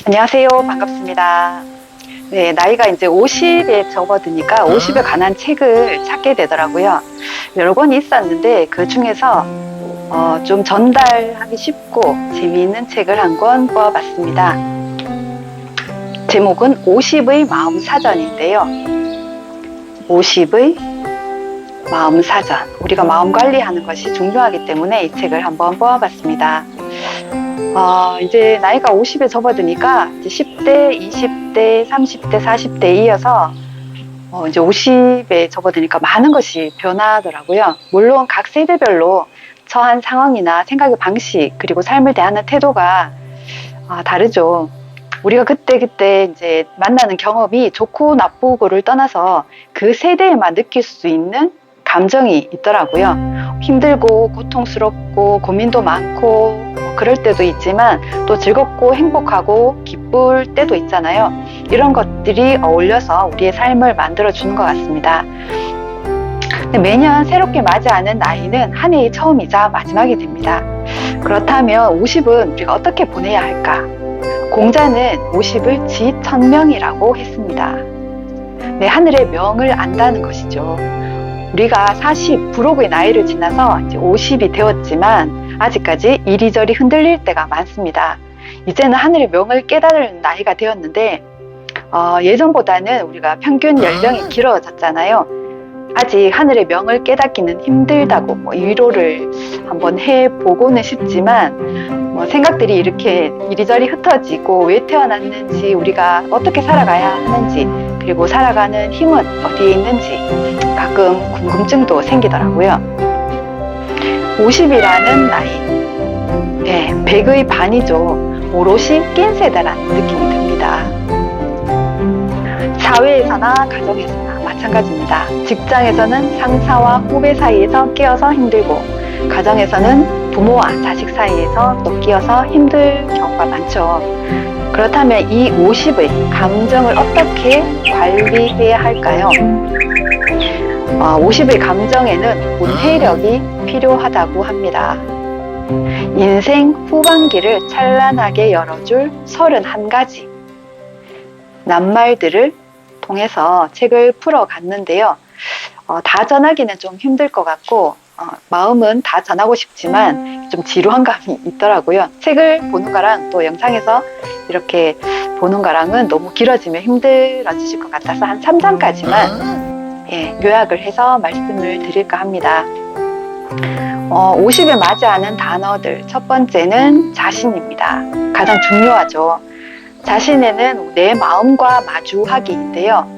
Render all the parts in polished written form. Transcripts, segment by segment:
안녕하세요. 반갑습니다. 네, 나이가 이제 50에 접어드니까 50에 관한 책을 찾게 되더라고요. 여러 권 있었는데 그 중에서 좀 전달하기 쉽고 재미있는 책을 한 권 뽑아봤습니다. 제목은 50의 마음 사전인데요. 50의 마음 사전. 우리가 마음 관리하는 것이 중요하기 때문에 이 책을 한번 뽑아봤습니다. 이제 나이가 50에 접어드니까 이제 10대, 20대, 30대, 40대 이어서 이제 50에 접어드니까 많은 것이 변하더라고요. 물론 각 세대별로 처한 상황이나 생각의 방식 그리고 삶을 대하는 태도가 다르죠. 우리가 그때 이제 만나는 경험이 좋고 나쁘고를 떠나서 그 세대에만 느낄 수 있는 감정이 있더라고요. 힘들고 고통스럽고 고민도 많고 그럴 때도 있지만 또 즐겁고 행복하고 기쁠 때도 있잖아요. 이런 것들이 어울려서 우리의 삶을 만들어주는 것 같습니다. 매년 새롭게 맞이하는 나이는 한 해의 처음이자 마지막이 됩니다. 그렇다면 50은 우리가 어떻게 보내야 할까? 공자는 50을 지천명이라고 했습니다. 네, 하늘의 명을 안다는 것이죠. 우리가 40 부록의 나이를 지나서 이제 50이 되었지만 아직까지 이리저리 흔들릴 때가 많습니다. 이제는 하늘의 명을 깨달을 나이가 되었는데 예전보다는 우리가 평균 연령이 길어졌잖아요. 아직 하늘의 명을 깨닫기는 힘들다고 위로를 한번 해보고는 싶지만 생각들이 이렇게 이리저리 흩어지고 왜 태어났는지, 우리가 어떻게 살아가야 하는지, 그리고 살아가는 힘은 어디에 있는지 가끔 궁금증도 생기더라고요. 50이라는 나이, 네, 100의 반이죠. 오롯이 낀 세대라는 느낌이 듭니다. 사회에서나 가정에서나 마찬가지입니다. 직장에서는 상사와 후배 사이에서 끼어서 힘들고, 가정에서는 부모와 자식 사이에서 또 끼어서 힘들 경우가 많죠. 그렇다면 이 50의 감정을 어떻게 관리해야 할까요? 50의 감정에는 문해력이 필요하다고 합니다. 인생 후반기를 찬란하게 열어줄 31가지 낱말들을 통해서 책을 풀어갔는데요. 다 전하기는 좀 힘들 것 같고 마음은 다 전하고 싶지만 좀 지루한 감이 있더라고요. 책을 보는 거랑 또 영상에서 이렇게 보는 거랑은 너무 길어지면 힘들어지실 것 같아서 한 3장까지만 요약을 해서 말씀을 드릴까 합니다. 50에 맞이하는 단어들, 첫 번째는 자신입니다. 가장 중요하죠. 자신에는 내 마음과 마주하기인데요.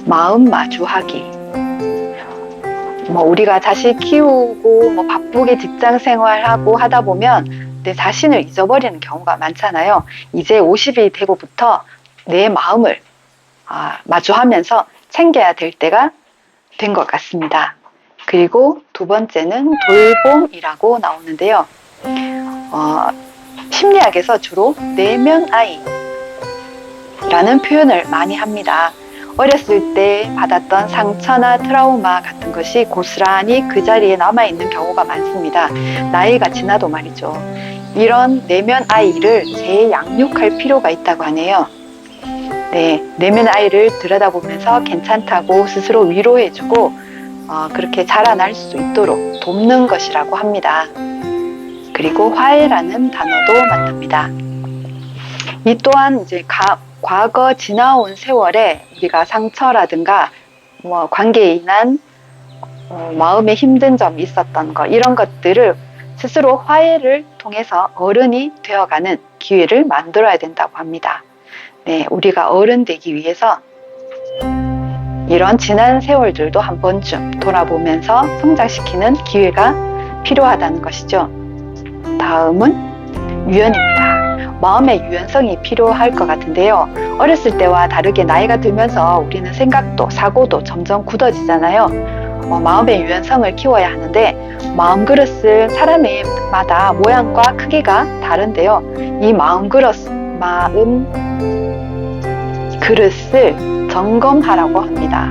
마음 마주하기. 우리가 자식 키우고 바쁘게 직장 생활하고 하다 보면 내 자신을 잊어버리는 경우가 많잖아요. 이제 50이 되고부터 내 마음을 마주하면서 챙겨야 될 때가 된 것 같습니다. 그리고 두 번째는 돌봄이라고 나오는데요. 심리학에서 주로 내면아이라는 표현을 많이 합니다. 어렸을 때 받았던 상처나 트라우마 같은 것이 고스란히 그 자리에 남아있는 경우가 많습니다. 나이가 지나도 말이죠. 이런 내면 아이를 재양육할 필요가 있다고 하네요. 네, 내면 아이를 들여다보면서 괜찮다고 스스로 위로해주고 그렇게 자라날 수 있도록 돕는 것이라고 합니다. 그리고 화해라는 단어도 만듭니다. 이 또한 이제 과거 지나온 세월에 우리가 상처라든가 관계에 인한 마음에 힘든 점이 있었던 것, 이런 것들을 스스로 화해를 통해서 어른이 되어가는 기회를 만들어야 된다고 합니다. 네, 우리가 어른 되기 위해서 이런 지난 세월들도 한 번쯤 돌아보면서 성장시키는 기회가 필요하다는 것이죠. 다음은 유연입니다. 마음의 유연성이 필요할 것 같은데요. 어렸을 때와 다르게 나이가 들면서 우리는 생각도 사고도 점점 굳어지잖아요. 마음의 유연성을 키워야 하는데 마음 그릇은 사람마다 모양과 크기가 다른데요. 이 마음 그릇을 점검하라고 합니다.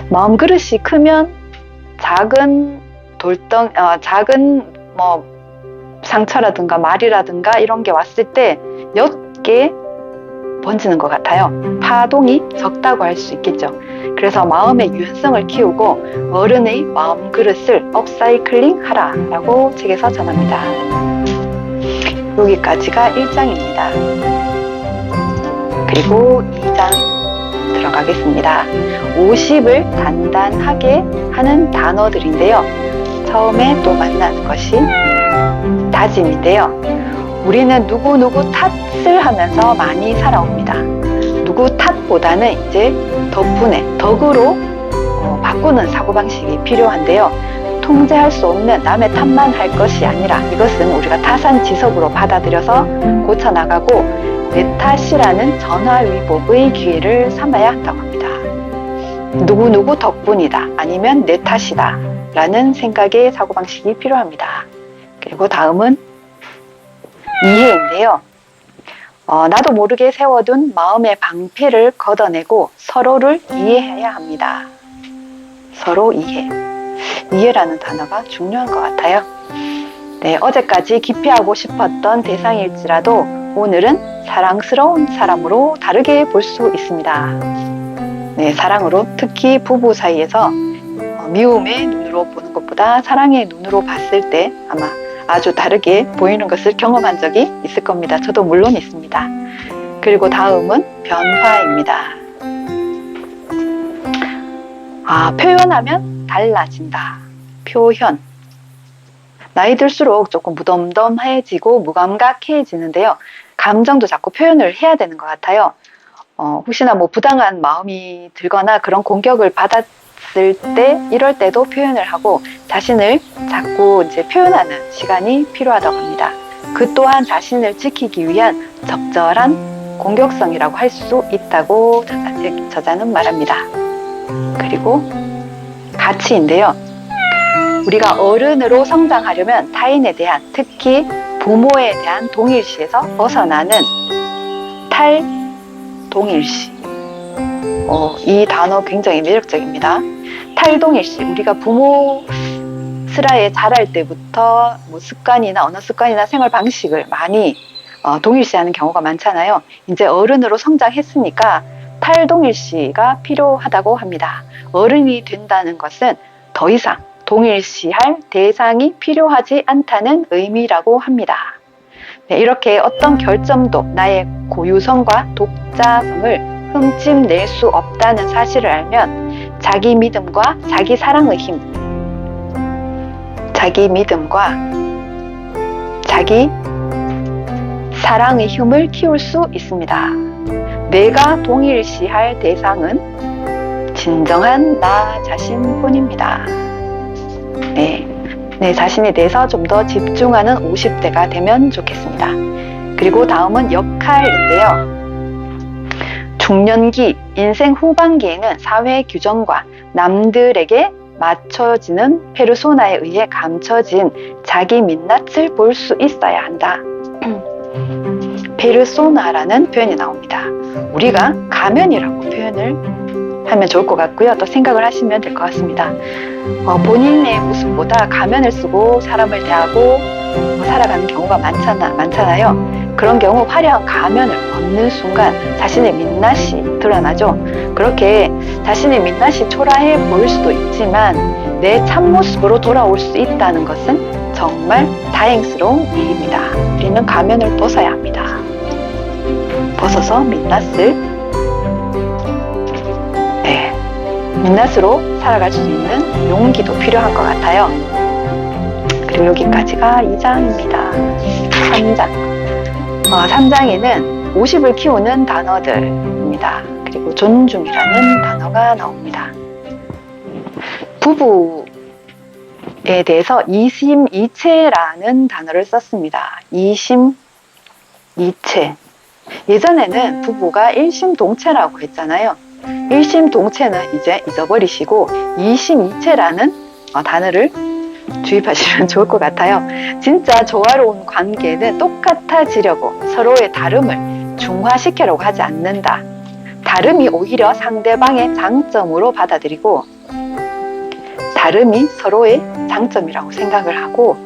마음 그릇이 크면 작은 상처라든가 말이라든가 이런 게 왔을 때 옅게 번지는 것 같아요. 파동이 적다고 할 수 있겠죠. 그래서 마음의 유연성을 키우고 어른의 마음 그릇을 업사이클링 하라 라고 책에서 전합니다. 여기까지가 1장입니다. 그리고 2장 들어가겠습니다. 50을 단단하게 하는 단어들인데요. 처음에 또 만나는 것이 다짐인데요. 우리는 누구누구 탓을 하면서 많이 살아옵니다. 누구 탓보다는 이제 덕분에 덕으로 바꾸는 사고방식이 필요한데요. 통제할 수 없는 남의 탓만 할 것이 아니라 이것은 우리가 타산지석으로 받아들여서 고쳐나가고 내 탓이라는 전화위복의 기회를 삼아야 한다고 합니다. 누구누구 덕분이다 아니면 내 탓이다 라는 생각의 사고방식이 필요합니다. 그리고 다음은 이해인데요. 나도 모르게 세워둔 마음의 방패를 걷어내고 서로를 이해해야 합니다. 서로 이해. 이해라는 단어가 중요한 것 같아요. 네, 어제까지 기피하고 싶었던 대상일지라도 오늘은 사랑스러운 사람으로 다르게 볼 수 있습니다. 네, 사랑으로 특히 부부 사이에서 미움의 눈으로 보는 것보다 사랑의 눈으로 봤을 때 아마 아주 다르게 보이는 것을 경험한 적이 있을 겁니다. 저도 물론 있습니다. 그리고 다음은 변화입니다. 표현하면 달라진다. 표현. 나이 들수록 조금 무덤덤해지고 무감각해지는데요. 감정도 자꾸 표현을 해야 되는 것 같아요. 혹시나 부당한 마음이 들거나 그런 공격을 받았을 때 이럴 때도 표현을 하고 자신을 자꾸 이제 표현하는 시간이 필요하다고 합니다. 그 또한 자신을 지키기 위한 적절한 공격성이라고 할 수 있다고 저자는 말합니다. 그리고 가치인데요. 우리가 어른으로 성장하려면 타인에 대한, 특히 부모에 대한 동일시에서 벗어나는 탈동일시. 이 단어 굉장히 매력적입니다. 탈동일시. 우리가 부모 슬하에 자랄 때부터 습관이나 언어 습관이나 생활 방식을 많이 동일시하는 경우가 많잖아요. 이제 어른으로 성장했으니까 탈동일시가 필요하다고 합니다. 어른이 된다는 것은 더 이상 동일시할 대상이 필요하지 않다는 의미라고 합니다. 네, 이렇게 어떤 결점도 나의 고유성과 독자성을 흠집낼 수 없다는 사실을 알면 자기 믿음과 자기 사랑의 힘, 자기 믿음과 자기 사랑의 힘을 키울 수 있습니다. 내가 동일시할 대상은 진정한 나 자신뿐입니다. 내 자신에 대해서 좀 더 집중하는 50대가 되면 좋겠습니다. 그리고 다음은 역할인데요. 중년기, 인생 후반기에는 사회 규정과 남들에게 맞춰지는 페르소나에 의해 감춰진 자기 민낯을 볼 수 있어야 한다. 페르소나라는 표현이 나옵니다. 우리가 가면이라고 표현을 하면 좋을 것 같고요. 또 생각을 하시면 될 것 같습니다. 본인의 모습보다 가면을 쓰고 사람을 대하고 살아가는 경우가 많잖아요. 그런 경우 화려한 가면을 벗는 순간 자신의 민낯이 드러나죠. 그렇게 자신의 민낯이 초라해 보일 수도 있지만 내 참모습으로 돌아올 수 있다는 것은 정말 다행스러운 일입니다. 우리는 가면을 벗어야 합니다. 벗어서 민낯으로 살아갈 수 있는 용기도 필요한 것 같아요. 그리고 여기까지가 2장입니다. 3장. 3장에는 50을 키우는 단어들입니다. 그리고 존중이라는 단어가 나옵니다. 부부에 대해서 이심이체라는 단어를 썼습니다. 이심이체. 예전에는 부부가 일심동체라고 했잖아요. 일심동체는 이제 잊어버리시고 이심이체라는 단어를 주입하시면 좋을 것 같아요. 진짜 조화로운 관계는 똑같아지려고 서로의 다름을 중화시키려고 하지 않는다. 다름이 오히려 상대방의 장점으로 받아들이고 다름이 서로의 장점이라고 생각을 하고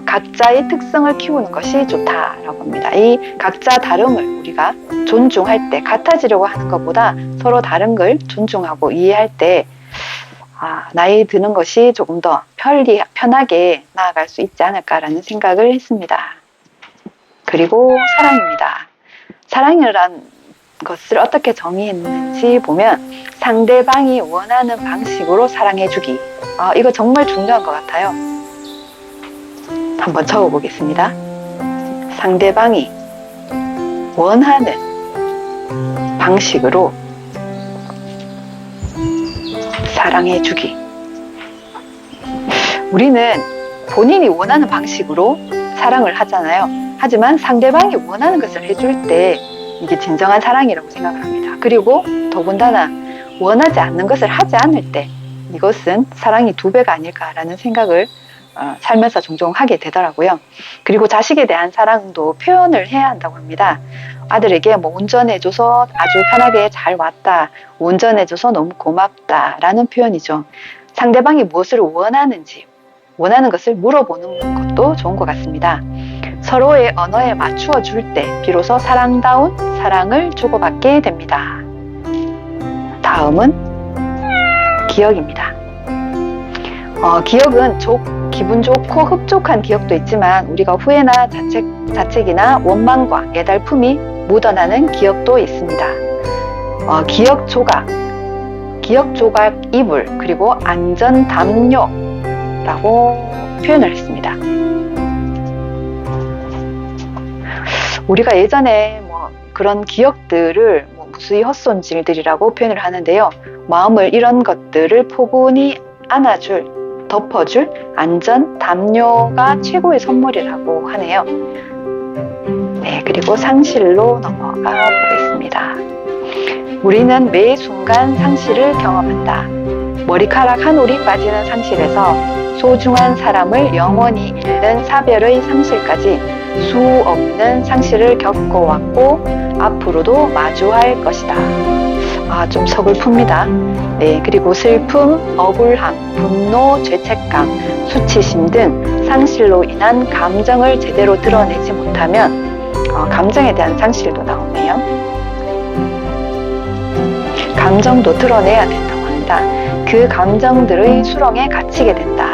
각자의 특성을 키우는 것이 좋다라고 합니다. 이 각자 다름을 우리가 존중할 때, 같아지려고 하는 것보다 서로 다른 걸 존중하고 이해할 때 나이 드는 것이 조금 더 편하게 나아갈 수 있지 않을까라는 생각을 했습니다. 그리고 사랑입니다. 사랑이란 것을 어떻게 정의했는지 보면 상대방이 원하는 방식으로 사랑해주기. 이거 정말 중요한 것 같아요. 한번 적어보겠습니다. 상대방이 원하는 방식으로 사랑해주기. 우리는 본인이 원하는 방식으로 사랑을 하잖아요. 하지만 상대방이 원하는 것을 해줄 때 이게 진정한 사랑이라고 생각을 합니다. 그리고 더군다나 원하지 않는 것을 하지 않을 때 이것은 사랑이 2배가 아닐까라는 생각을 살면서 종종 하게 되더라고요. 그리고 자식에 대한 사랑도 표현을 해야 한다고 합니다. 아들에게 운전해줘서 아주 편하게 잘 왔다, 운전해줘서 너무 고맙다 라는 표현이죠. 상대방이 무엇을 원하는지, 원하는 것을 물어보는 것도 좋은 것 같습니다. 서로의 언어에 맞추어 줄 때 비로소 사랑다운 사랑을 주고받게 됩니다. 다음은 기억입니다. 기억은 기분 좋고 흡족한 기억도 있지만 우리가 후회나 자책이나 원망과 애달픔이 묻어나는 기억도 있습니다. 기억 조각 이불, 그리고 안전 담요라고 표현을 했습니다. 우리가 예전에 그런 기억들을 무수히 헛손질들이라고 표현을 하는데요. 마음을 이런 것들을 포근히 안아줄, 덮어줄 안전 담요가 최고의 선물이라고 하네요. 네, 그리고 상실로 넘어가 보겠습니다. 우리는 매 순간 상실을 경험한다. 머리카락 한 올이 빠지는 상실에서 소중한 사람을 영원히 잃는 사별의 상실까지 수 없는 상실을 겪어왔고 앞으로도 마주할 것이다. 좀 서글픕니다. 네, 그리고 슬픔, 억울함, 분노, 죄책감, 수치심 등 상실로 인한 감정을 제대로 드러내지 못하면 감정에 대한 상실도 나오네요. 감정도 드러내야 된다고 합니다. 그 감정들의 수렁에 갇히게 된다.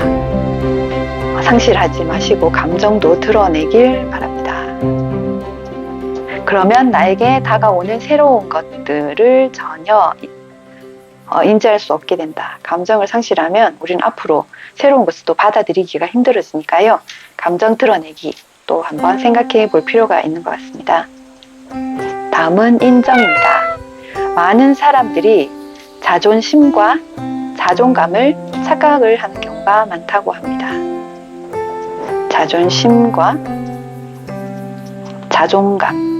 상실하지 마시고 감정도 드러내길 바랍니다. 그러면 나에게 다가오는 새로운 것들을 전혀 인지할 수 없게 된다. 감정을 상실하면 우리는 앞으로 새로운 것을 또 받아들이기가 힘들어지니까요. 감정 드러내기 또 한번 생각해 볼 필요가 있는 것 같습니다. 다음은 인정입니다. 많은 사람들이 자존심과 자존감을 착각을 하는 경우가 많다고 합니다. 자존심과 자존감.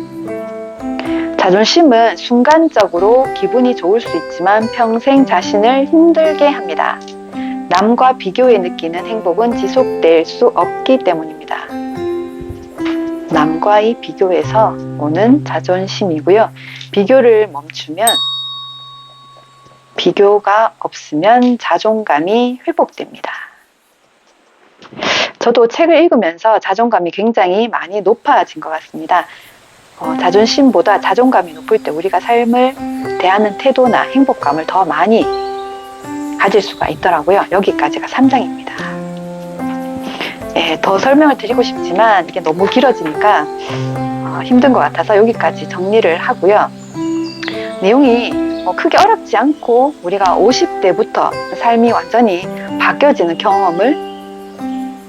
자존심은 순간적으로 기분이 좋을 수 있지만 평생 자신을 힘들게 합니다. 남과 비교해 느끼는 행복은 지속될 수 없기 때문입니다. 남과의 비교에서 오는 자존심이고요. 비교를 멈추면, 비교가 없으면 자존감이 회복됩니다. 저도 책을 읽으면서 자존감이 굉장히 많이 높아진 것 같습니다. 자존심보다 자존감이 높을 때 우리가 삶을 대하는 태도나 행복감을 더 많이 가질 수가 있더라고요. 여기까지가 3장입니다. 네, 더 설명을 드리고 싶지만 이게 너무 길어지니까 힘든 것 같아서 여기까지 정리를 하고요. 내용이 크게 어렵지 않고 우리가 50대부터 삶이 완전히 바뀌어지는 경험을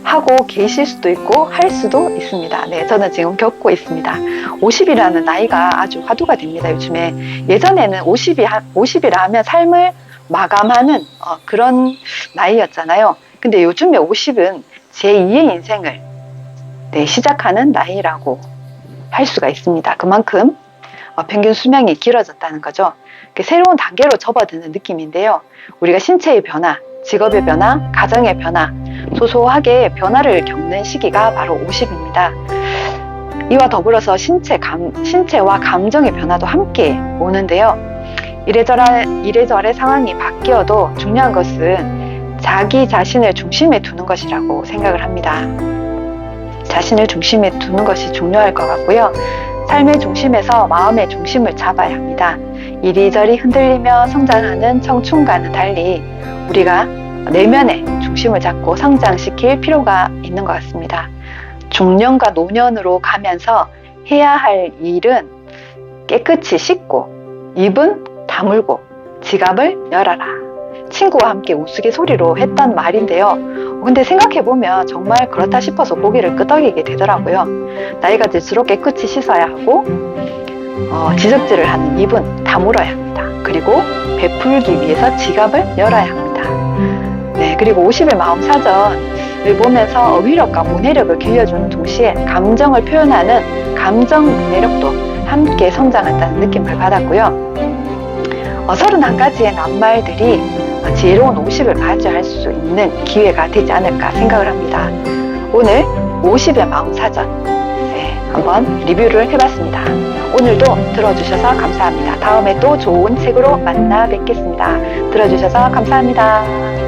하고 계실 수도 있고 할 수도 있습니다. 네, 저는 지금 겪고 있습니다. 50이라는 나이가 아주 화두가 됩니다. 요즘에. 예전에는 50이라 하면 삶을 마감하는 그런 나이였잖아요. 근데 요즘에 50은 제2의 인생을 시작하는 나이라고 할 수가 있습니다. 그만큼 평균 수명이 길어졌다는 거죠. 새로운 단계로 접어드는 느낌인데요. 우리가 신체의 변화, 직업의 변화, 가정의 변화, 소소하게 변화를 겪는 시기가 바로 50입니다. 이와 더불어서 신체와 감정의 변화도 함께 오는데요. 이래저래 상황이 바뀌어도 중요한 것은 자기 자신을 중심에 두는 것이라고 생각을 합니다. 자신을 중심에 두는 것이 중요할 것 같고요. 삶의 중심에서 마음의 중심을 잡아야 합니다. 이리저리 흔들리며 성장하는 청춘과는 달리 우리가 내면의 중심을 잡고 성장시킬 필요가 있는 것 같습니다. 중년과 노년으로 가면서 해야 할 일은 깨끗이 씻고 입은 다물고 지갑을 열어라. 친구와 함께 우스갯소리로 했던 말인데요. 근데 생각해보면 정말 그렇다 싶어서 고개를 끄덕이게 되더라고요. 나이가 들수록 깨끗이 씻어야 하고 지적질을 하는 입은 다물어야 합니다. 그리고 베풀기 위해서 지갑을 열어야 합니다. 네, 그리고 50의 마음사전을 보면서 어휘력과 문해력을 길러주는 동시에 감정을 표현하는 감정 문해력도 함께 성장한다는 느낌을 받았고요. 31가지의 낱말들이 지혜로운 50을 맞이할 수 있는 기회가 되지 않을까 생각을 합니다. 오늘 50의 마음사전 한번 리뷰를 해봤습니다. 오늘도 들어주셔서 감사합니다. 다음에 또 좋은 책으로 만나 뵙겠습니다. 들어주셔서 감사합니다.